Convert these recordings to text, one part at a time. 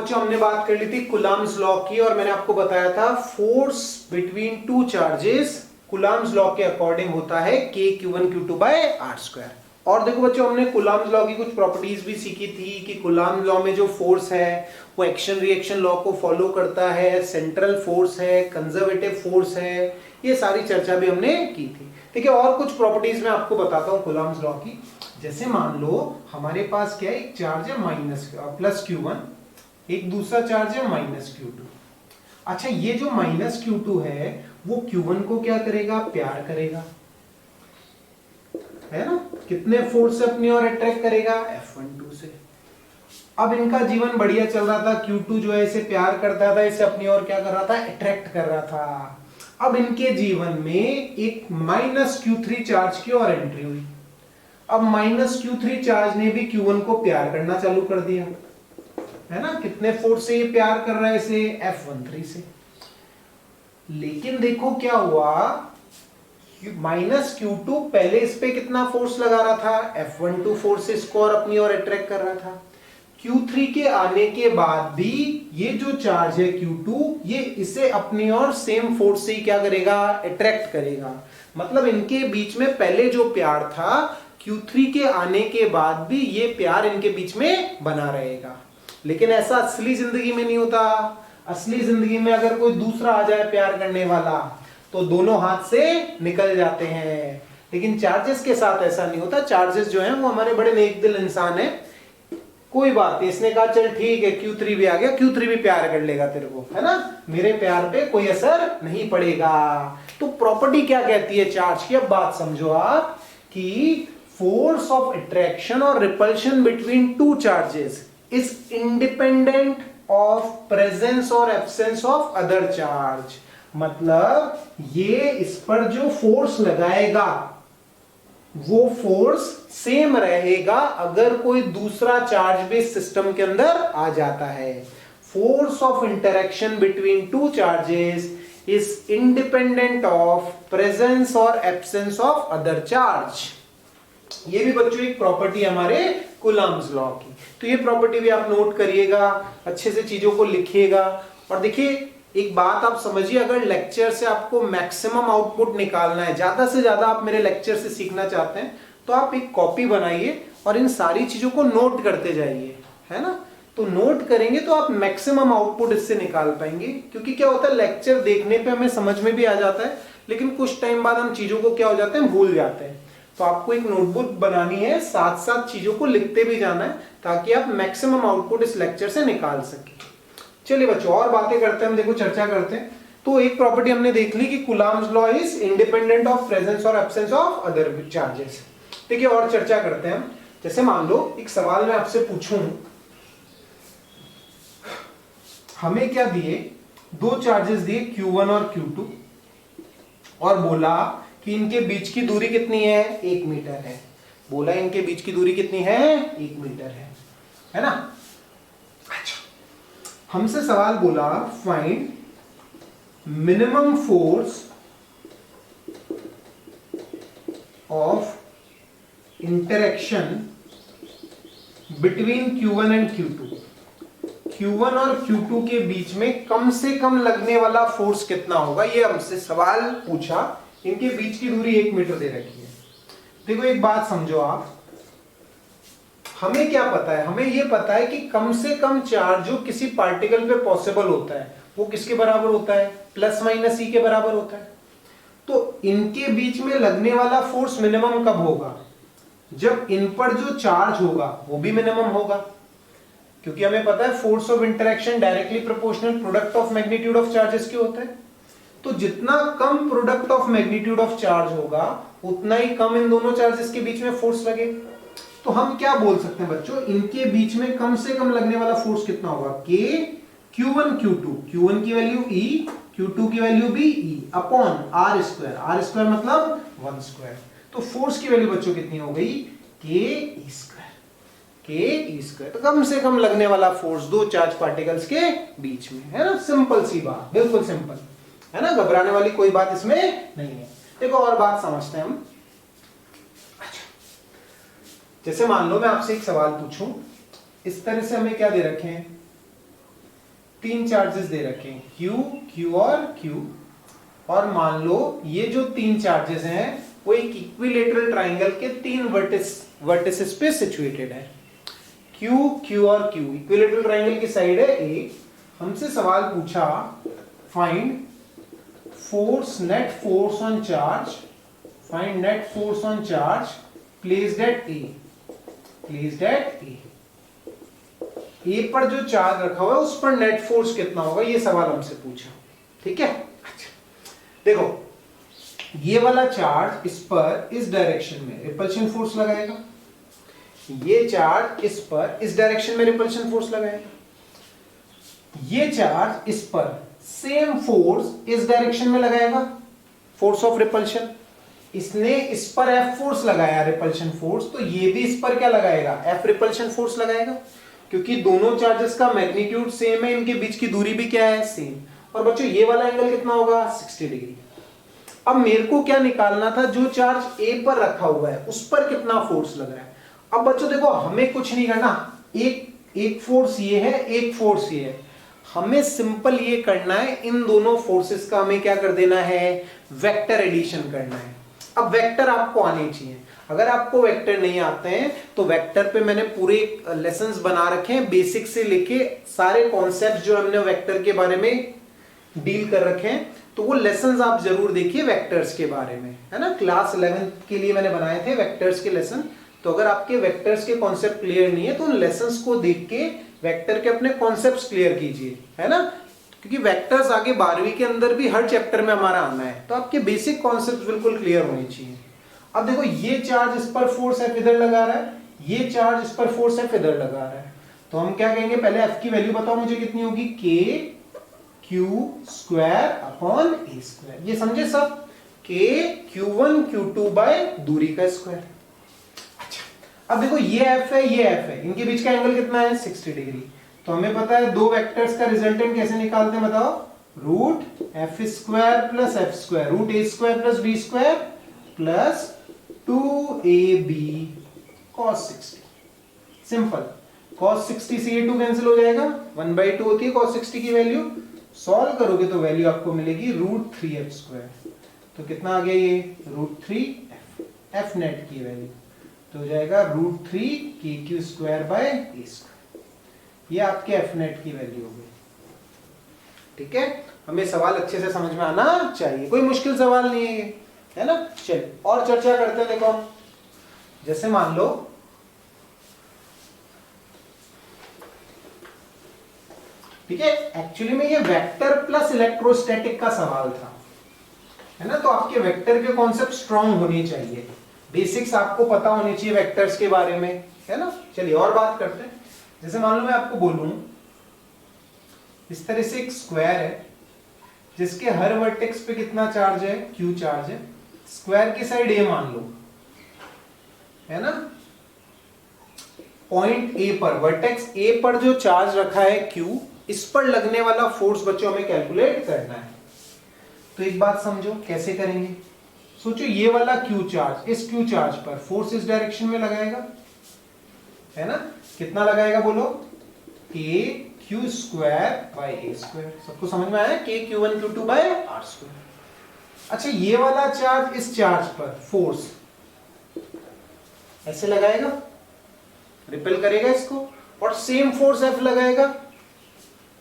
बच्चों हमने बात कर ली थी कूलम्ब्स लॉ की, और मैंने आपको बताया था force between two charges Coulomb's law के अकॉर्डिंग होता है k q1 q2 by r square. और देखो बच्चों हमने कूलम्ब्स लॉ की कुछ प्रॉपर्टीज भी सीखी थी कि कूलम्ब्स लॉ में जो फोर्स है वो एक्शन रिएक्शन लॉ को फॉलो करता है, सेंट्रल फोर्स है, कंजर्वेटिव फोर्स है, ये सारी चर्चा भी हमने की थी। ठीक है, और कुछ प्रॉपर्टीज मैं आपको बताता हूँ कूलम्ब्स लॉ की। जैसे मान लो हमारे पास क्या है, एक चार्ज है प्लस q1, एक दूसरा चार्ज है -q2। अच्छा, ये जो -q2 है वो q1 को क्या करेगा, प्यार करेगा, है ना। कितने फोर्स से अपनी ओर अट्रैक्ट करेगा, F12 से। अब इनका जीवन बढ़िया चल रहा था, q2 जो है इसे प्यार करता था, इसे अपनी ओर क्या कर रहा था, अट्रैक्ट कर रहा था। अब इनके जीवन में एक -q3 चार्ज की और एंट्री हुई। अब -q3 चार्ज ने भी q1 को प्यार करना चालू कर दिया, है ना। कितने फोर्स से ये प्यार कर रहा है इसे, F13 से। लेकिन देखो क्या हुआ, -q2 पहले इस पे कितना फोर्स लगा रहा था, F12 फोर्स से इसको और अपनी ओर अट्रैक्ट कर रहा था। q3 के आने के बाद भी ये जो चार्ज है q2, ये इसे अपनी ओर सेम फोर्स से ही क्या करेगा, अट्रैक्ट करेगा। मतलब इनके बीच में पहले जो प्यार था, q3 के आने के बाद भी ये प्यार इनके बीच में बना रहेगा। लेकिन ऐसा असली जिंदगी में नहीं होता। असली जिंदगी में अगर कोई दूसरा आ जाए प्यार करने वाला तो दोनों हाथ से निकल जाते हैं। लेकिन चार्जेस के साथ ऐसा नहीं होता। चार्जेस जो हैं वो हमारे बड़े नेक दिल इंसान है। कोई बात नहीं, इसने कहा चल ठीक है q3 भी आ गया, q3 भी प्यार कर लेगा तेरे को, है ना, मेरे प्यार पे कोई असर नहीं पड़ेगा। तो प्रॉपर्टी क्या कहती है चार्ज की, अब बात समझो आप, कि फोर्स ऑफ अट्रैक्शन और repulsion between two charges is independent of presence और एब्सेंस ऑफ अदर चार्ज। मतलब ये इस पर जो फोर्स लगाएगा वो फोर्स सेम रहेगा अगर कोई दूसरा चार्ज भी सिस्टम के अंदर आ जाता है। Force of interaction between two charges is independent of presence और एब्सेंस ऑफ अदर चार्ज। ये भी बच्चों एक प्रॉपर्टी हमारे कूलम्ब्स लॉ की। तो ये प्रॉपर्टी भी आप नोट करिएगा, अच्छे से चीजों को लिखिएगा। और देखिए एक बात आप समझिए, अगर लेक्चर से आपको मैक्सिमम आउटपुट निकालना है, ज्यादा से ज्यादा आप मेरे लेक्चर से सीखना चाहते हैं, तो आप एक कॉपी बनाइए और इन सारी चीजों को नोट करते जाइए, है ना। तो नोट करेंगे तो आप मैक्सिमम आउटपुट इससे निकाल पाएंगे। क्योंकि क्या होता है, लेक्चर देखने पे हमें समझ में भी आ जाता है, लेकिन कुछ टाइम बाद हम चीजों को क्या हो जाते हैं, भूल जाते हैं। तो आपको एक नोटबुक बनानी है, साथ साथ चीजों को लिखते भी जाना है, ताकि आप मैक्सिमम आउटपुट इस लेक्चर से निकाल सके। चलिए बच्चों और बातें करते हैं, हम देखो चर्चा करते हैं। तो एक प्रॉपर्टी हमने देख ली कि Coulomb's law is independent of presence और एब्सेंस ऑफ अदर चार्जेस। ठीक है, और चर्चा करते हैं हम। जैसे मान लो एक सवाल मैं आपसे पूछूं, हमें क्या दिए, दो चार्जेस दिए q1 और q2, और बोला कि इनके बीच की दूरी कितनी है, 1 मीटर है। बोला इनके बीच की दूरी कितनी है, 1 मीटर है ना। अच्छा, हमसे सवाल बोला find minimum force of interaction between q1 and q2। q1 और q2 के बीच में कम से कम लगने वाला फोर्स कितना होगा, ये हमसे सवाल पूछा। इनके बीच की दूरी 1 मीटर दे रखी है। देखो एक बात समझो आप, हमें क्या पता है, हमें यह पता है कि कम से कम चार्ज जो किसी पार्टिकल पे पॉसिबल होता है वो किसके बराबर होता है, प्लस माइनस ई के बराबर होता है। तो इनके बीच में लगने वाला फोर्स मिनिमम कब होगा, जब इन पर जो चार्ज होगा वो भी मिनिमम होगा। क्योंकि हमें पता है force of interaction directly proportional product of magnitude of charges के होता है। तो जितना कम product of magnitude of charge होगा उतना ही कम इन दोनों चार्जेस के बीच में फोर्स लगे। तो हम क्या बोल सकते हैं बच्चों, इनके बीच में कम से कम लगने वाला फोर्स कितना होगा, k q1 q2, q1 की वैल्यू e, q2 की वैल्यू भी e upon r square. r square मतलब 1 स्क्वायर। तो फोर्स की वैल्यू बच्चों कितनी हो गई, k e square, k e square. तो कम से कम लगने वाला फोर्स दो चार्ज पार्टिकल्स के बीच में, है ना। सिंपल सी बात, बिल्कुल सिंपल, है ना, घबराने वाली कोई बात इसमें नहीं है। देखो और बात समझते हैं हम। जैसे मान लो मैं आपसे एक सवाल पूछूं, इस तरह से हमें क्या दे रखे हैं, तीन चार्जेस दे रखे हैं, Q, Q और Q, और मान लो ये जो तीन चार्जेस हैं वो एक इक्विलेटरल ट्राइंगल के तीन वर्टिसेस पे सिचुएटेड है। Q, Q और Q इक्विलेटरल ट्राइंगल की साइड है A। हमसे सवाल पूछा find force, net force on charge, find net force on charge placed at A, placed at A। ए पर जो चार्ज रखा हुआ है उस पर नेट फोर्स कितना होगा, ये सवाल हमसे पूछा। ठीक है, अच्छा देखो ये वाला चार्ज इस पर इस डायरेक्शन में रिपल्शन फोर्स लगाएगा, ये चार्ज इस पर इस डायरेक्शन में रिपल्शन फोर्स लगाएगा, ये चार्ज इस पर सेम फोर्स इस डायरेक्शन में लगाएगा, फोर्स ऑफ रिपल्शन। इसने इस पर F फोर्स लगाया रिपल्शन फोर्स, तो ये भी इस पर क्या लगाएगा, F रिपल्शन फोर्स लगाएगा, क्योंकि दोनों चार्जेस का मैग्नीट्यूड सेम है, इनके बीच की दूरी भी क्या है, सेम। और बच्चों ये वाला एंगल कितना होगा, 60 डिग्री। अब मेरे को क्या निकालना था, जो चार्ज ए पर रखा हुआ है उस पर कितना फोर्स लग रहा है। अब बच्चों देखो हमें कुछ नहीं करना, एक फोर्स ये है, एक फोर्स ये है, हमें सिंपल ये करना है, इन दोनों फोर्सेस का हमें क्या कर देना है, वेक्टर एडिशन करना है। अब वेक्टर आपको आने चाहिए, अगर आपको वेक्टर नहीं आते हैं तो वेक्टर पे मैंने पूरे लेसन्स बना रखे हैं, बेसिक से लेके सारे कॉन्सेप्ट जो हमने वेक्टर के बारे में डील कर रखे हैं, तो वो लेसन्स आप जरूर देखिए वेक्टर्स के बारे में, है ना। क्लास 11 के लिए मैंने बनाए थे वेक्टर्स के लेसन, तो अगर आपके वेक्टर्स के कॉन्सेप्ट क्लियर नहीं है तो उन लेसन्स को देख के वेक्टर के अपने कॉन्सेप्ट क्लियर कीजिए, है ना, क्योंकि वेक्टर्स आगे 12वीं के अंदर भी हर चैप्टर में हमारा आना है, तो आपके बेसिक कॉन्सेप्ट बिल्कुल क्लियर होने चाहिए। अब देखो ये चार्ज इस पर फोर्स F इधर लगा रहा है, ये चार्ज इस पर फोर्स F इधर लगा रहा है, तो हम क्या कहेंगे, पहले F की वैल्यू बताओ मुझे कितनी होगी, K Q square upon A square, ये समझे सब, K Q1 Q2 बाय दूरी का स्क्वायर। अच्छा अब देखो ये F है, ये F है, इनके बीच का एंगल कितना है, 60 डिग्री। तो हमें पता है दो वेक्टर्स का रिजल्टेंट कैसे निकालते हैं, बताओ, root F square plus F square, root A square plus B square plus 2AB cos 60। Simple, cos 60 से ये 2 कैंसिल हो जाएगा, 1/2 होती है cos 60 की वैल्यू, सॉल्व करोगे तो वैल्यू आपको मिलेगी रूट 3F स्क्वायर। तो कितना आ गया ये, रूट 3F, F नेट की वैल्यू तो हो जाएगा root 3KQ square by A square, ये आपके F नेट की वैल्यू हो गई। ठीक है, हमें सवाल अच्छे से समझ में आना चाहिए, कोई मुश्किल सवाल नहीं है ये, है ना। चलिए और चर्चा करते हैं। देखो जैसे मान लो ठीक है, एक्चुअली में ये वेक्टर प्लस इलेक्ट्रोस्टैटिक का सवाल था, है ना, तो आपके वेक्टर के कॉन्सेप्ट स्ट्रांग होने चाहिए, बेसिक्स आपको पता होनी चाहिए वेक्टर्स के बारे में, है ना। चलिए और बात करते हैं। जैसे मान लो मैं आपको बोलूं इस तरह से एक स्क्वायर है जिसके हर वर्टेक्स पे कितना चार्ज है, Q चार्ज है, स्क्वायर की साइड A मान लो, है ना, पॉइंट A पर, वर्टेक्स A पर जो चार्ज रखा है Q, इस पर लगने वाला फोर्स बच्चों हमें कैलकुलेट करना है। तो एक बात समझो कैसे करेंगे, सोचो ये वाला Q चार्ज, इस Q चार्ज पर फोर्स इस डायरेक्शन में लगाएगा, है ना, कितना लगाएगा बोलो, KQ square by A square. सबको समझ में आया, KQ1 Q2 by R square. अच्छा ये वाला चार्ज इस चार्ज पर फोर्स ऐसे लगाएगा, रिपेल करेगा इसको, और सेम फोर्स F लगाएगा,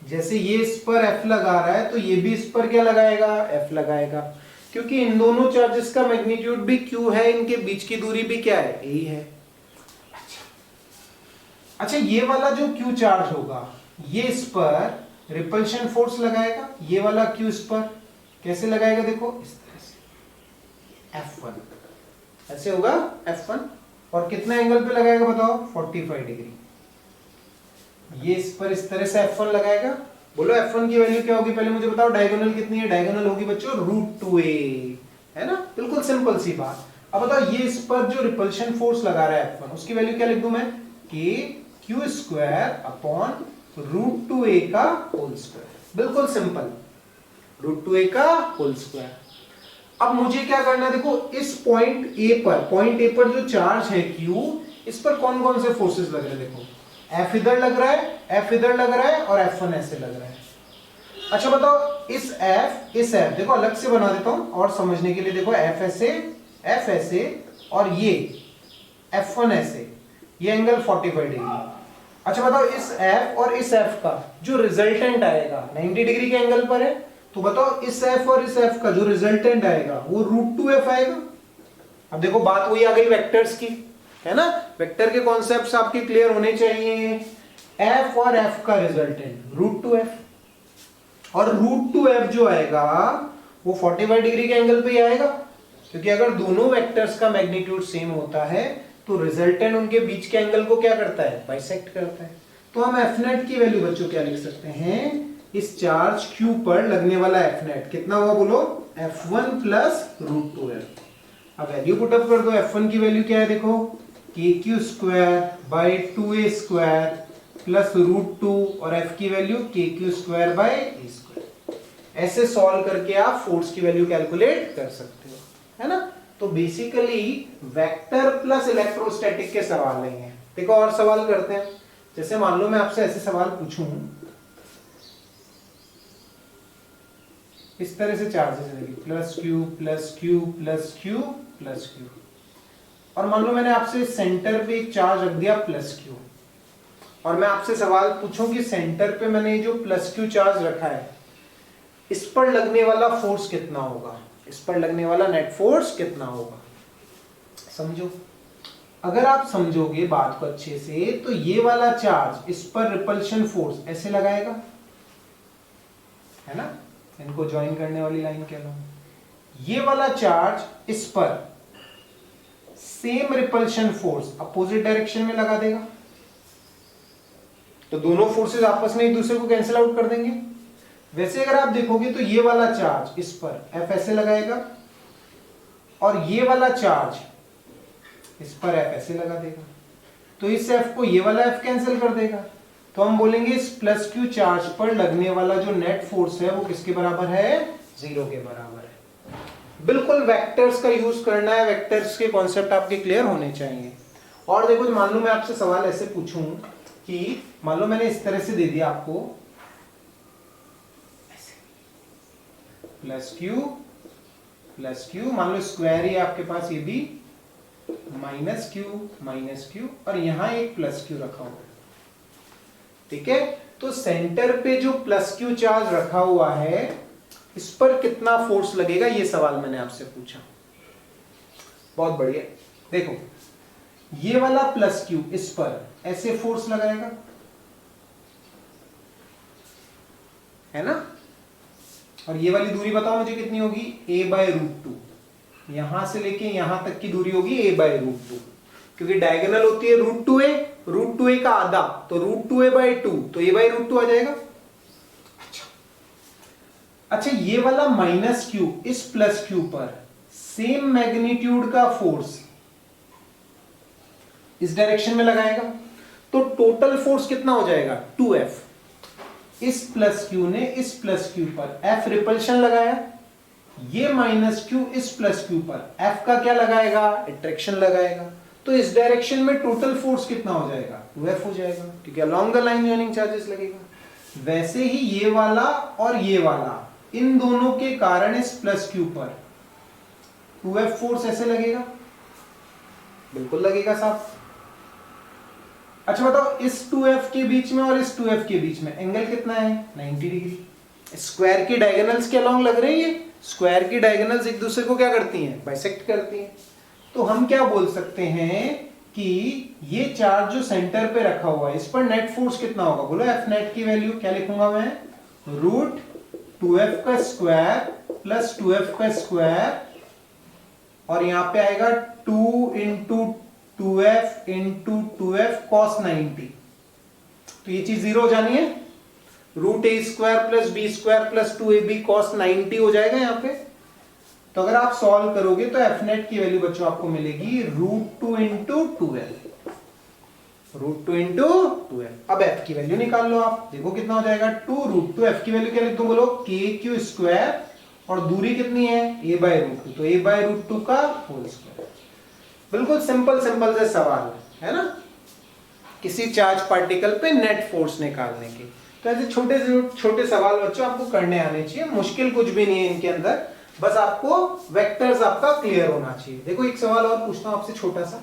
जैसे ये इस पर F लगा रहा है तो ये भी इस पर क्या लगाएगा, F लगाएगा, क्योंकि इन दोनों चार्जेस का मैग्नीट्यूड भी Q है, इनके बीच की दूरी भी क्या है, A है। अच्छा ये वाला जो Q चार्ज होगा ये इस पर रिपल्शन फोर्स लगाएगा, ये वाला Q इस पर कैसे लगाएगा, देखो इस तरह से F1, ऐसे होगा F1, और कितना एंगल पे लगाएगा बताओ, 45 डिग्री। ये इस पर इस तरह से F1 लगाएगा, बोलो F1 की वैल्यू क्या होगी, पहले मुझे बताओ, डायगोनल कितनी है, डायगोनल होगी बच्चों रूट 2a, है ना, बिल्कुल सिंपल सी बात। अब बताओ ये इस पर जो रिपल्शन फोर्स लगा रहा है F1, उसकी वैल्यू क्या लिख दूं मैं, KQ square upon root 2a का होल स्क्वायर, बिल्कुल सिंपल, रूट 2a का होल स्क्वायर। अब मुझे क्या करना है, देखो इस पॉइंट A पर जो चार्ज है Q, इस पर कौन कौन से फोर्सेस लग रहे हैं, देखो F इधर लग रहा है, F इधर लग रहा है, और F1 ऐसे लग रहा है। अच्छा बताओ इस F देखो अलग से बना देता हूं और समझने के लिए। देखो F ऐसे और ये F1 ऐसे, ये एंगल 45 डिग्री। अच्छा बताओ इस F और इस F का जो रिजल्टेंट आएगा 90 डिग्री के एंगल पर है, तो बताओ इस F और इस F का जो रिजल्टेंट आएगा वो √2F आएगा। अब देखो बात वही आ गई वेक्टर्स की, है ना। वेक्टर के कॉन्सेप्ट्स आपके क्लियर होने चाहिए। F और F का रिजल्टेंट √2F, और √2F जो आएगा वो 45 डिग्री के एंगल पे ही आएगा, क्योंकि अगर दोनों वेक्टर्स का मैग्नीट्यूड सेम होता है तो रिजल्टेंट उनके बीच के एंगल को क्या करता है, बाइसेक्ट करता है। तो हम F नेट की वैल्यू बच्चों क्या लिख सकते हैं, इस चार्ज Q पर लगने वाला F नेट कितना हुआ बोलो, F1 प्लस √2F। अब वैल्यू पुटअप कर दो। F1 की वैल्यू क्या है देखो, KQ square by 2A square plus √2, और F की value KQ square by A square. ऐसे सॉल्व करके आप फोर्स की वैल्यू कैलकुलेट कर सकते हो, है ना। तो बेसिकली वेक्टर प्लस इलेक्ट्रोस्टैटिक के सवाल नहीं है। देखो और सवाल करते हैं। जैसे मान लो मैं आपसे ऐसे सवाल पूछूं, इस तरह से चार्जेस रहेगी plus Q plus Q plus Q plus Q, और मान लो मैंने आपसे सेंटर पे एक चार्ज रख दिया प्लस क्यू, और मैं आपसे सवाल पूछूं कि सेंटर पे मैंने जो प्लस क्यू चार्ज रखा है इस पर लगने वाला फोर्स कितना होगा, इस पर लगने वाला नेट फोर्स कितना होगा। समझो, अगर आप समझोगे बात को अच्छे से तो ये वाला चार्ज इस पर रिपल्शन फोर्स ऐसे लगाएगा, है ना, इनको ज्वाइन करने वाली लाइन कह लो। ये वाला चार्ज इस पर same repulsion force opposite direction में लगा देगा, तो दोनों फोर्सेस आपस में एक दूसरे को कैंसिल आउट कर देंगे। वैसे अगर आप देखोगे तो ये वाला चार्ज इस पर F ऐसे लगाएगा, और ये वाला चार्ज इस पर F ऐसे लगा देगा, तो इस F को ये वाला F कैंसिल कर देगा। तो हम बोलेंगे इस प्लस क्यू चार्ज पर लगने वाला जो नेट फोर्स है वो किसके बराबर है, 0 के बराबर है। बिल्कुल वेक्टर्स का यूज करना है, वेक्टर्स के कॉन्सेप्ट आपके क्लियर होने चाहिए। और देखो मान लो मैं आपसे सवाल ऐसे पूछूं कि मान लो मैंने इस तरह से दे दिया आपको प्लस क्यू, मान लो स्क्वायर ही आपके पास ये भी माइनस क्यू, और यहां एक प्लस क्यू रखा हुआ है, ठीक है। तो सेंटर पे जो प्लस क्यू चार्ज रखा हुआ है इस पर कितना फोर्स लगेगा, ये सवाल मैंने आपसे पूछा। बहुत बढ़िया, देखो ये वाला प्लस क्यू इस पर ऐसे फोर्स लगाएगा, है ना, और ये वाली दूरी बताओ मुझे कितनी होगी, a/√2। यहां से लेके यहां तक की दूरी होगी a/√2, क्योंकि डायगोनल होती है √2a का आधा, तो √2a/2, तो a/√2 आ जाएगा। अच्छा ये वाला माइनस क्यू इस प्लस क्यू पर सेम मैग्नीट्यूड का फोर्स इस डायरेक्शन में लगाएगा, तो टोटल फोर्स कितना हो जाएगा, 2F। इस प्लस क्यू ने इस प्लस क्यू पर F रिपल्शन लगाया, ये माइनस क्यू इस प्लस क्यू पर F का क्या लगाएगा, अट्रैक्शन लगाएगा, तो इस डायरेक्शन में टोटल फोर्स कितना हो जाएगा, 2F हो जाएगा, ठीक है। Along the line joining charges लगेगा। वैसे ही ये वाला और ये वाला, इन दोनों के कारण इस प्लस क्यू पर 2F फोर्स ऐसे लगेगा, बिल्कुल लगेगा साहब। अच्छा बताओ इस 2F के बीच में और इस 2F के बीच में एंगल कितना है, 90 डिग्री। स्क्वायर की डायगोनल्स के अलोंग लग रही है, स्क्वायर की डायगोनल्स एक दूसरे को क्या करती हैं, बाइसेक्ट करती हैं। तो हम क्या बोल सकते हैं कि ये चार्ज जो सेंटर पे रखा हुआ है इस पर नेट फोर्स कितना होगा, बोलो F नेट की वैल्यू क्या लिखूंगा मैं, √2F का स्क्वायर प्लस 2F का स्क्वायर, और यहां पे आएगा 2 into 2F into 2F cos 90, तो ये चीज 0 हो जानी है, √a square plus b square plus 2ab cos 90 हो जाएगा यहाँ पे। तो अगर आप सॉल्व करोगे तो F नेट की वैल्यू बच्चों आपको मिलेगी √2 इंटू 2F, √2 इंटू 2F। अब F की वैल्यू निकाल लो आप, देखो कितना हो जाएगा, 2 √2। F की वैल्यू क्या लिख दूं बोलो, KQ स्क्वायर, और दूरी कितनी है, a/√2, तो a/√2 का होल स्क्वायर। बिल्कुल सिंपल सिंपल से सवाल है ना, किसी चार्ज पार्टिकल पे नेट फोर्स निकालने के। तो ऐसे छोटे से छोटे सवाल बच्चों आपको करने आने चाहिए, मुश्किल कुछ भी नहीं है इनके अंदर, बस आपको वेक्टर्स आपका क्लियर होना चाहिए। देखो एक सवाल और पूछता हूं आपसे छोटा सा,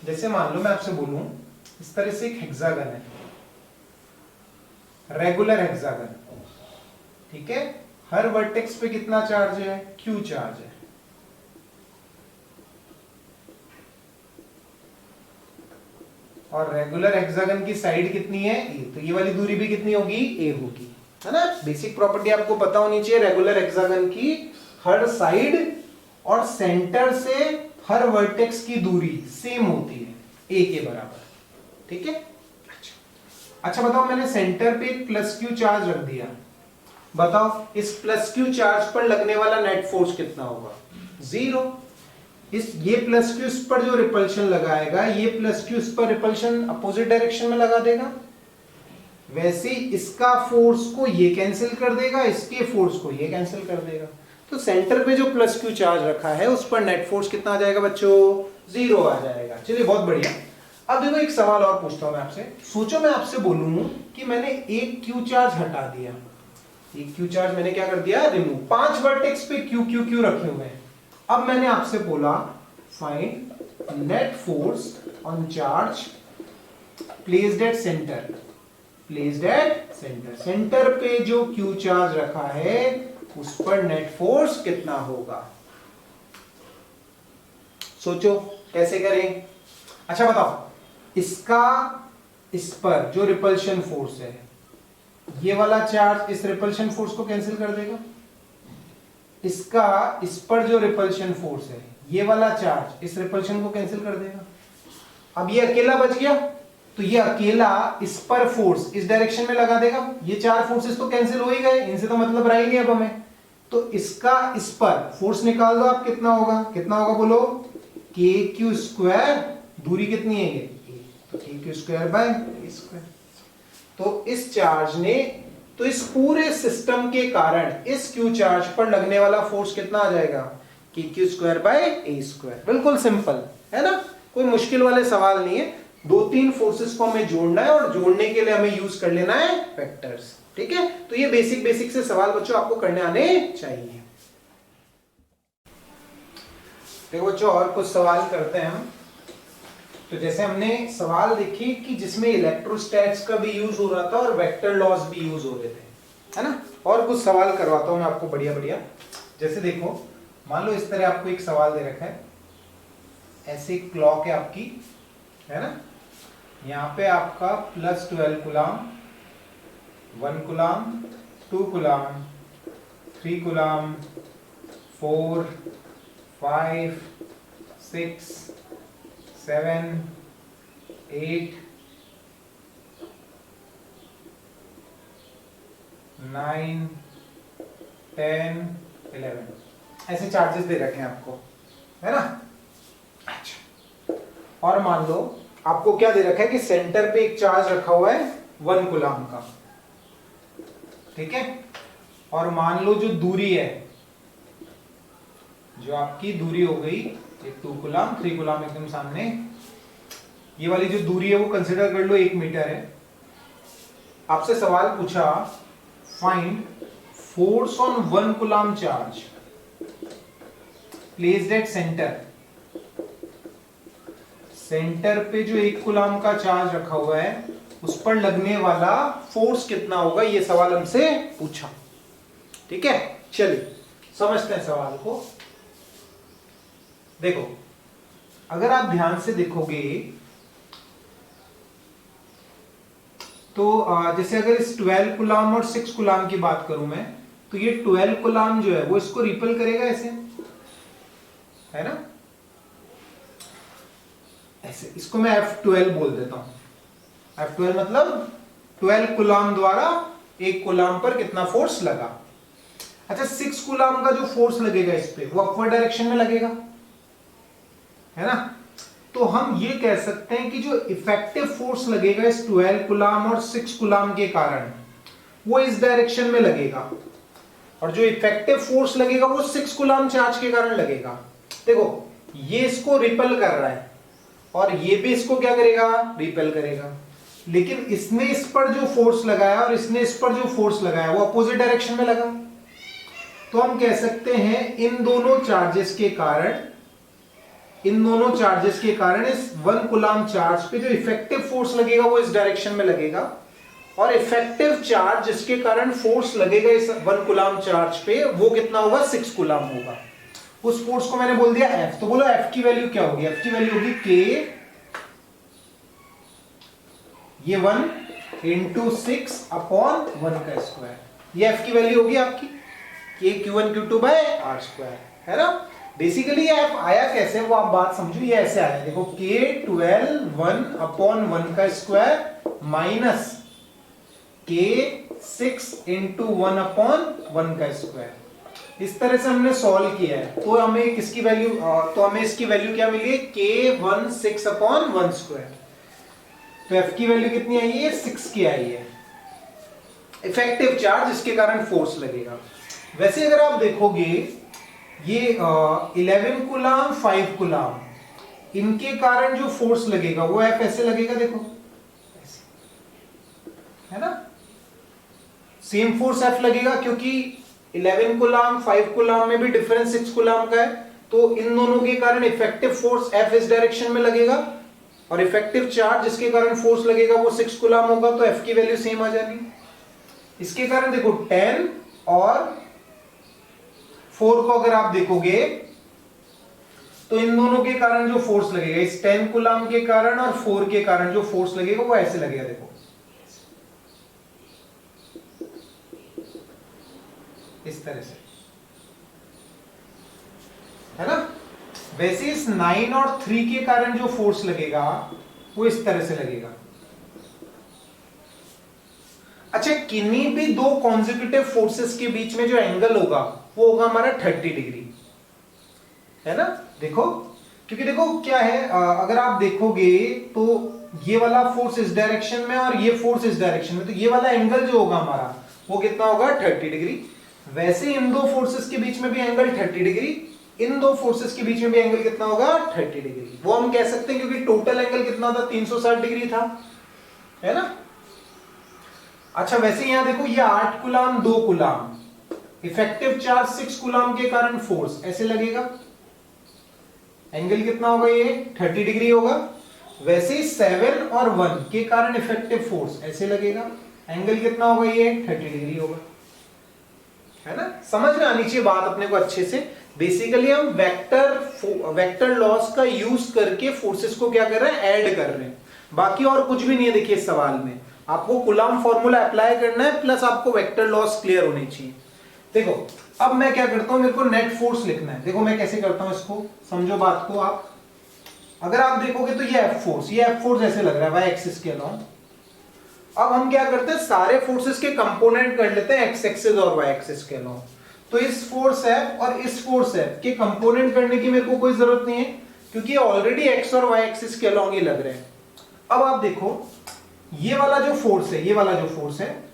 जैसे मान लो मैं आपसे बोलूं इस तरह से एक हेक्सागन है, रेगुलर हेक्सागन, ठीक है, हर वर्टेक्स पे कितना चार्ज है, Q चार्ज है, और रेगुलर हेक्सागन की साइड कितनी है A, तो ये वाली दूरी भी कितनी होगी, A होगी, है ना। बेसिक प्रॉपर्टी आपको पता होनी चाहिए रेगुलर हेक्सागन की, हर साइड और सेंटर से हर वर्टेक्स की दूरी सेम होती है, A के बराबर, ठीक है। अच्छा बताओ, मैंने सेंटर पे एक प्लस Q चार्ज रख दिया, बताओ इस प्लस Q चार्ज पर लगने वाला नेट फोर्स कितना होगा, 0। ये प्लस Q इस पर जो रिपल्शन लगाएगा, ये प्लस Q इस पर रिपल्शन अपोजिट डायरेक्शन में लगा देगा, वैसे इसका फोर्स को ये कैंसिल कर देगा, इसके फोर्स को ये कैंसिल कर देगा, तो सेंटर पे जो प्लस Q चार्ज रखा है उस पर नेट फोर्स कितना आ जाएगा बच्चों, 0 आ जाएगा। चलिए बहुत बढ़िया। अब देखो एक सवाल और पूछता हूं मैं आपसे, सोचो मैं आपसे बोलूं कि मैंने एक Q चार्ज हटा दिया, एक Q चार्ज मैंने क्या कर दिया, रिमूव, 5 वर्टेक्स पे Q Q Q रखे हुए हैं। अब मैंने आपसे बोला find net force on charge placed at centre, placed at centre, centre पे जो Q चार्ज रखा है उस पर नेट फोर्स कितना होगा, सोचो कैसे करें। अच्छा बताओ, इसका इस पर जो रिपल्शन फोर्स है, ये वाला चार्ज इस रिपल्शन फोर्स को कैंसिल कर देगा, इसका इस पर जो रिपल्शन फोर्स है, ये वाला चार्ज इस रिपल्शन को कैंसिल कर देगा। अब ये अकेला बच गया, तो ये अकेला इस पर फोर्स इस डायरेक्शन में लगा देगा, ये 4 फोर्सेस तो कैंसिल हो ही गए, इनसे तो मतलब रहा ही नहीं अब हमें, तो इसका इस पर फोर्स निकाल दो आप, कितना होगा, कितना होगा बोलो, KQ स्क्वायर, दूरी कितनी है ये, तो KQ square by A square. तो इस चार्ज ने, तो इस पूरे सिस्टम के कारण इस Q चार्ज पर लगने वाला फोर्स कितना आ जाएगा, KQ square by A square. बिल्कुल सिंपल है ना, कोई मुश्किल वाले सवाल नहीं है, 2-3 फोर्सेस को हमें जोड़ना है और जोड़ने के लिए हमें यूज कर लेना है वेक्टर्स, ठीक है। तो ये बेसिक से सवाल बच्चों आपको करने आने चाहिए। देखो बच्चों और कुछ सवाल करते हैं हम। तो जैसे हमने सवाल देखे कि जिसमें इलेक्ट्रोस्टैट्स का भी यूज हो रहा था और वेक्टर लॉज भी यूज हो रहे थे, है ना। और कुछ सवाल करवाता हूं मैं आपको बढ़िया बढ़िया। जैसे देखो मान लो इस तरह आपको एक सवाल दे रखा है, ऐसे क्लॉक है आपकी, है ना, यहाँ पे आपका +12 कूलाम, 1 कूलाम, 2 कूलाम, 3 कूलाम, 4, 5, 6, 7, 8, 9, 10, 11 ऐसे चार्जेस दे रखे हैं आपको, है ना। अच्छा, और मान लो आपको क्या दे रखा है कि सेंटर पे एक चार्ज रखा हुआ है 1 कूलाम का, ठीक है, और मान लो जो दूरी है, जो आपकी दूरी हो गई एक 2 कूलाम, 3 कूलाम एकदम सामने, ये वाली जो दूरी है वो कंसिडर कर लो 1 मीटर है। आपसे सवाल पूछा find force on 1 coulomb charge placed at centre, centre पे जो 1 कूलाम का चार्ज रखा हुआ है उस पर लगने वाला फोर्स कितना होगा, ये सवाल हमसे पूछा, ठीक है। चलिए समझते हैं सवाल को। देखो अगर आप ध्यान से देखोगे तो जैसे अगर इस 12 कूलाम और 6 कूलाम की बात करूं मैं, तो ये 12 कूलाम जो है वो इसको रिपल करेगा ऐसे, है ना, ऐसे, इसको मैं F12 बोल देता हूं। F12 मतलब 12 कूलाम द्वारा 1 कूलाम पर कितना फोर्स लगा। अच्छा 6 कूलाम का जो फोर्स लगेगा इस पे वो अपवर्ड डायरेक्शन में लगेगा, है ना। तो हम ये कह सकते हैं कि जो इफेक्टिव फोर्स लगेगा इस 12 कूलाम और 6 कूलाम के कारण वो इस डायरेक्शन में लगेगा, और जो इफेक्टिव फोर्स लगेगा वो 6 कूलाम चार्ज के कारण लगेगा। देखो ये इसको रिपेल कर रहा है और ये भी इसको क्या करेगा, रिपेल करेगा। लेकिन इसने इस पर जो फोर्स लगाया और इसने इस पर जो फोर्स लगाया वो अपोजिट डायरेक्शन में लगा। तो हम कह सकते हैं इन दोनों चार्जेस के कारण इस 1 कूलम्ब चार्ज पे जो इफेक्टिव फोर्स लगेगा वो इस डायरेक्शन में लगेगा, और इफेक्टिव चार्ज जिसके कारण फोर्स लगेगा इस 1 कूलम्ब चार्ज पे वो कितना होगा, 6 कूलम्ब होगा। उस फोर्स को मैंने बोल दिया F। तो बोलो F की वैल्यू क्या होगी, F की वैल्यू होगी K, ये 1 इंटू 6 अपॉन 1 का स्क्वायर, ये F की वैल्यू होगी आपकी, K Q1 Q2 by R square, है ना। बेसिकली ये F आया कैसे वो आप बात समझो, ये ऐसे आया, देखो K 12 1 अपॉन 1 का square minus K 6 into 1 upon 1 का स्क्वायर। इस तरह से हमने सॉल्व किया है। तो हमें किसकी वैल्यू, तो हमें इसकी वैल्यू क्या मिली है, K 6 अपॉन 1 स्क्वायर। तो F की वैल्यू कितनी आई है, 6 की आई है, इफेक्टिव चार्ज जिसके कारण फोर्स लगेगा। वैसे अगर आप देखोगे ये 11 कूलम्ब 5 कूलम्ब इनके कारण जो फोर्स लगेगा वो F ऐसे लगेगा, देखो है ना, सेम फोर्स F लगेगा क्योंकि 11 कूलम्ब 5 कूलम्ब में भी डिफरेंस 6 कूलम्ब का है। तो इन दोनों के कारण इफेक्टिव फोर्स F इस डायरेक्शन में लगेगा और इफेक्टिव चार्ज जिसके कारण फोर्स लगेगा वो 6 कूलम्ब होगा। तो F की वैल्यू सेम आ जानी। इसके कारण देखो 10 और 4 को अगर आप देखोगे तो इन दोनों के कारण जो फोर्स लगेगा, इस 10 कूलम्ब के कारण और 4 के कारण जो फोर्स लगेगा वो ऐसे लगेगा, देखो इस तरह से, है ना। वैसे इस 9 और 3 के कारण जो फोर्स लगेगा वो इस तरह से लगेगा। अच्छा, किन्हीं भी दो कॉन्सेक्यूटिव फोर्सेस के बीच में जो एंगल होगा वो होगा हमारा 30 डिग्री, है ना। देखो क्योंकि देखो क्या है, अगर आप देखोगे तो ये वाला फोर्स इस डायरेक्शन में और ये फोर्स इस डायरेक्शन में, तो ये वाला एंगल जो होगा हमारा वो कितना होगा, 30 डिग्री। वैसे इन दो फोर्सेस के बीच में भी एंगल 30 डिग्री, इन दो फोर्सेस के बीच में भी एंगल कितना होगा, 30 डिग्री। वो हम कह सकते हैं क्योंकि टोटल एंगल कितना था, 360 डिग्री था, है ना। अच्छा, वैसे यहां देखो ये 8 coulomb 2 coulomb, effective charge 6 coulomb के कारण फोर्स ऐसे लगेगा, एंगल कितना होगा, ये 30 डिग्री होगा। वैसे 7 और 1 के कारण इफेक्टिव फोर्स ऐसे लगेगा, एंगल कितना होगा, ये 30 डिग्री होगा, है ना। समझ में आनी चाहिए बात अपने को अच्छे से। बेसिकली हम वेक्टर लॉस का यूज करके फोर्सेस को क्या कर रहे हैं, ऐड कर रहे हैं, बाकी और कुछ भी नहीं है। देखिए इस सवाल में आपको कूलम्ब फॉर्मूला अप्लाई करना है प्लस आपको वेक्टर लॉस क्लियर होनी चाहिए। देखो अब मैं क्या करता हूं, मेरे को नेट फोर्स लिखना है। देखो मैं कैसे करता हूं इसको, समझो बात को आप। अगर आप देखोगे तो ये एफ फोर्स ऐसे लग रहा है वाई एक्सिस के अलॉन्ग। अब हम क्या करते हैं, सारे फोर्सेस के कंपोनेंट कर लेते हैं एक्स एक्सिस और वाई एक्सिस के अलॉन्ग। तो इस फोर्स एफ और इस फोर्स एफ के कंपोनेंट करने की मेरे को कोई जरूरत नहीं है क्योंकि ये ऑलरेडी एक्स और वाई एक्सिस के अलॉन्ग ही लग रहे हैं। अब आप देखो ये वाला जो फोर्स है, ये वाला जो फोर्स है,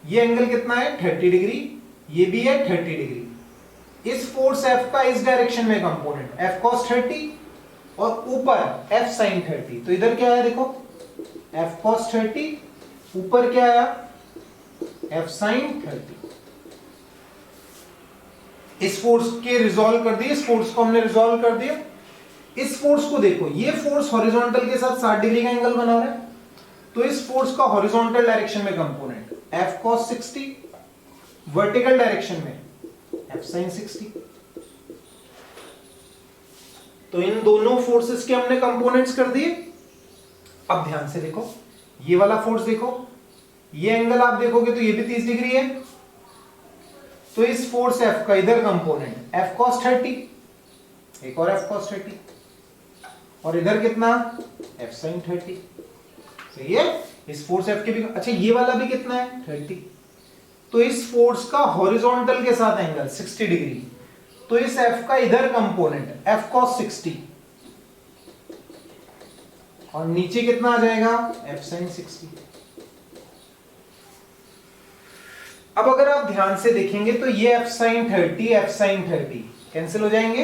ये एंगल कितना है, 30 डिग्री, ये भी है 30 डिग्री। इस फोर्स एफ का इस डायरेक्शन में कंपोनेंट एफ कॉस 30 और ऊपर एफ साइन 30। तो इधर क्या है, देखो एफ कॉस 30, ऊपर क्या आया, एफ साइन 30। इस फोर्स के रिजॉल्व कर दिए, इस फोर्स को हमने रिजॉल्व कर दिया। इस फोर्स को देखो, ये फोर्स हॉरिजॉन्टल के साथ 60 डिग्री का एंगल बना रहा है, तो इस फोर्स का हॉरिजॉन्टल डायरेक्शन में component F cos 60, vertical direction में एफ साइन 60। तो इन दोनों फोर्सेस के हमने कंपोनेंट्स कर दिए। अब ध्यान से देखो, ये वाला फोर्स देखो, ये एंगल आप देखोगे तो ये भी 30 डिग्री है। तो इस फोर्स एफ का इधर कंपोनेंट एफ कॉस 30, एक और एफ कॉस 30, और इधर कितना, एफ साइन 30। सही है, इस फोर्स एफ के भी। अच्छा, ये वाला भी कितना है, 30। तो इस फोर्स का हॉरिजॉन्टल के साथ एंगल 60 डिग्री, तो इस एफ का इधर कंपोनेंट एफ कॉस 60 और नीचे कितना आ जाएगा, एफ साइन 60। अब अगर आप ध्यान से देखेंगे तो ये एफ साइन 30 कैंसिल हो जाएंगे,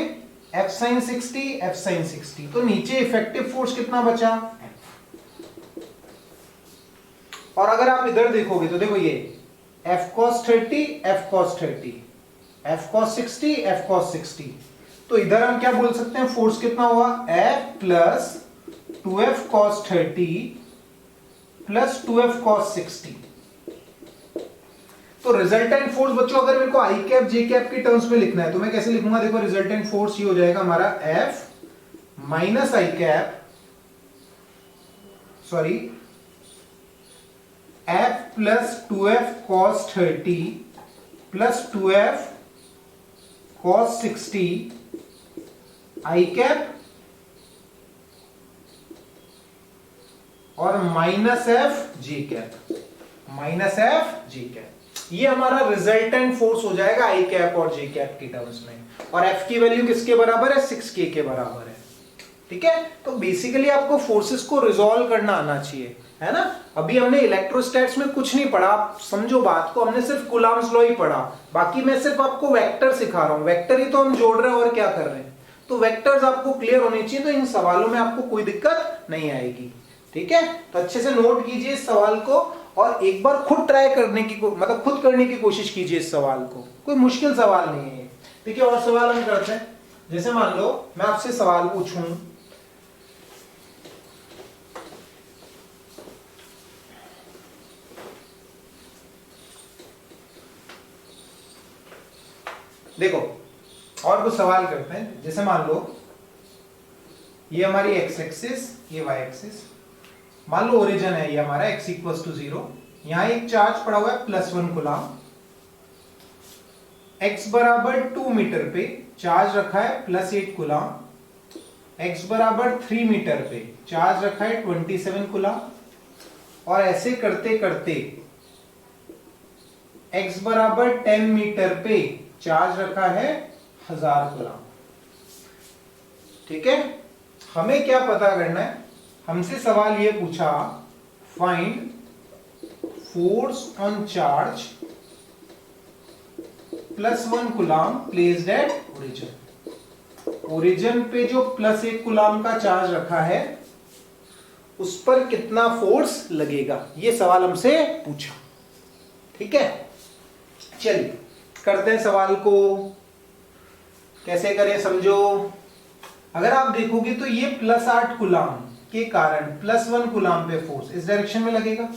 F sin 60, F sin 60, तो नीचे इफेक्टिव फोर्स कितना बचा? और अगर आप इधर देखोगे तो देखो ये F cos 30, F cos 30, F cos 60, F cos 60, तो इधर हम क्या बोल सकते हैं? फोर्स कितना हुआ? F plus 2F cos 30 plus 2F cos 60। तो रिजल्टेंट फोर्स बच्चों अगर मेरे को आई कैप जे कैप की टर्म्स में लिखना है तो मैं कैसे लिखूंगा? देखो रिजल्टेंट फोर्स ये हो जाएगा हमारा F minus I cap, sorry F plus 2F cos 30 plus 2F cos 60 I cap और minus F J cap, minus F J cap. ये हमारा रिजल्टेंट फोर्स हो जाएगा आई कैप और जे कैप की टर्म्स में, और F की वैल्यू किसके बराबर है? 6K के बराबर है। ठीक है, तो बेसिकली आपको फोर्सेस को रिजॉल्व करना आना चाहिए, है ना। अभी हमने इलेक्ट्रोस्टैट्स में कुछ नहीं पढ़ा, आप समझो बात को, हमने सिर्फ कूलम्ब्स लॉ ही पढ़ा। बाकी मैं सिर्फ आपको वेक्टर सिखा रहा हूं, वेक्टर ही तो हम जोड़ रहे हैं और क्या कर रहे हैं। तो वेक्टर्स आपको क्लियर होने चाहिए, तो इन सवालों में आपको कोई दिक्कत नहीं आएगी। ठीक है, तो अच्छे से नोट कीजिए इस सवाल को और एक बार खुद ट्राई करने की मतलब खुद करने की कोशिश कीजिए इस सवाल को, कोई मुश्किल सवाल नहीं है। ठीक है, और सवाल हम करते हैं। जैसे मान लो मैं आपसे सवाल पूछूं, देखो और कुछ सवाल करते हैं। जैसे मान लो ये हमारी एक्स एक्सिस, ये वाई एक्सिस, मान लो ओरिजिन है ये हमारा x इक्वल्स टू 0, यहां एक चार्ज पड़ा हुआ है +1 कूलम, x बराबर 2 मीटर पे चार्ज रखा है +8 कूलम, x बराबर 3 मीटर पे चार्ज रखा है 27 कूलम, और ऐसे करते करते x बराबर 10 मीटर पे चार्ज रखा है 1000 कूलम। ठीक है, हमें क्या पता करना है? हमसे सवाल ये पूछा, find force on charge +1 coulomb placed at origin. Origin पे जो +1 कूलम का चार्ज रखा है उस पर कितना फोर्स लगेगा, ये सवाल हमसे पूछा। ठीक है, चलिए करते हैं सवाल को। कैसे करें समझो। अगर आप देखोगे तो ये +8 कूलम के कारण +1 कूलम पे फोर्स इस डायरेक्शन में लगेगा,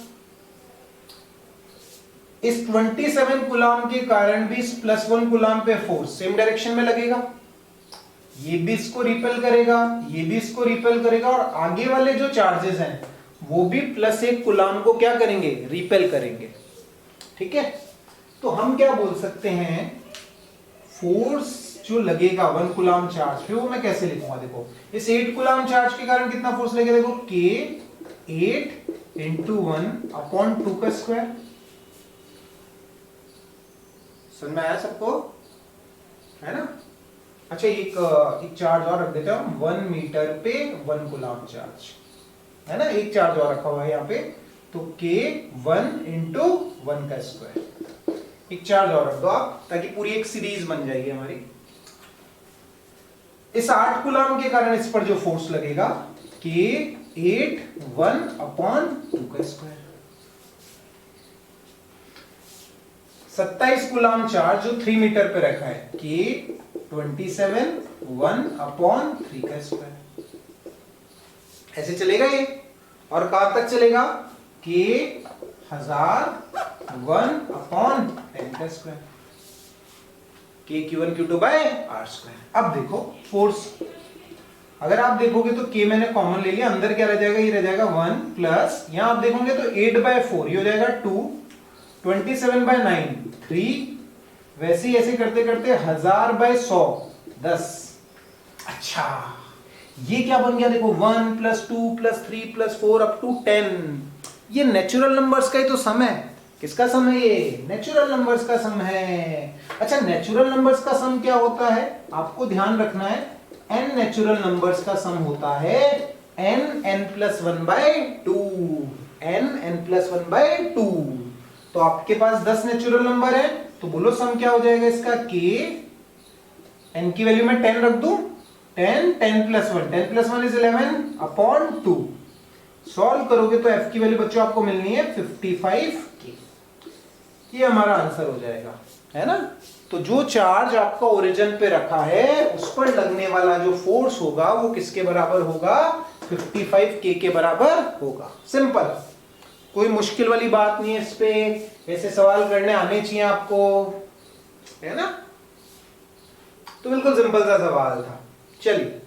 इस 27 कूलम के कारण भी इस +1 कूलम पे फोर्स सेम डायरेक्शन में लगेगा, ये भी इसको रिपेल करेगा, ये भी इसको रिपेल करेगा, और आगे वाले जो चार्जेस हैं वो भी +1 कूलम को क्या करेंगे? रिपेल करेंगे। ठीक है, तो हम क्या बोल सकते हैं, फोर्स जो लगेगा 1 कूलम चार्ज पे वो मैं कैसे लिखूंगा? देखो इस 8 कूलम चार्ज के कारण कितना फोर्स लगेगा? देखो K 8 इंटू 1/2 का स्क्वायर। समझ में आया सबको, है ना। अच्छा एक चार्ज और रख देते हैं, 1 मीटर पे 1 कूलम चार्ज, है ना। एक चार्ज और रखा हुआ है यहाँ पे, तो K 1 इंटू 1 का स्क्वायर। एक चार्ज और रख दो आप, ताकि पूरी एक सीरीज बन जाएगी हमारी। इस 8 कूलम के कारण इस पर जो फोर्स लगेगा K 8 1/2 का स्क्वायर। 27 कूलम चार्ज जो 3 मीटर पे रखा है K 27 1/3 का स्क्वायर। ऐसे चलेगा ये, और कहां तक चलेगा? K 1000 1/10 का square, K Q1 Q2 by R square. अब देखो फोर्स, अगर आप देखोगे तो K मैंने कॉमन ले लिया, अंदर क्या रह जाएगा? ये रह जाएगा 1 प्लस, यहां आप देखोगे तो 8/4 ये हो जाएगा 2, 27/9 3, वैसे ही ऐसे करते करते 1000/100 10। अच्छा ये क्या बन गया? देखो 1 + 2 + 3 + 4 अप टू 10, ये नेचुरल नंबर्स का ही तो सम है। किसका सम है? ये नेचुरल नंबर्स का सम है। अच्छा नेचुरल नंबर्स का सम क्या होता है? आपको ध्यान रखना है, n नेचुरल नंबर्स का सम होता है n n+1/2, n n+1/2। तो आपके पास 10 नेचुरल नंबर है, तो बोलो सम क्या हो जाएगा इसका? K n की वैल्यू में 10 रख दूं 10, 10 plus 1, 10 plus 1 is 11 upon 2। Solve करोगे तो f की वैल्यू बच्चों आपको मिलनी है 55k। ये हमारा आंसर हो जाएगा, है ना। तो जो चार्ज आपका ओरिजिन पे रखा है उस पर लगने वाला जो फोर्स होगा वो किसके बराबर होगा, 55k के बराबर होगा। सिंपल, कोई मुश्किल वाली बात नहीं है इस पे, ऐसे सवाल करने आने चाहिए आपको, है ना। तो बिल्कुल सिंपल सा सवाल था। चलिए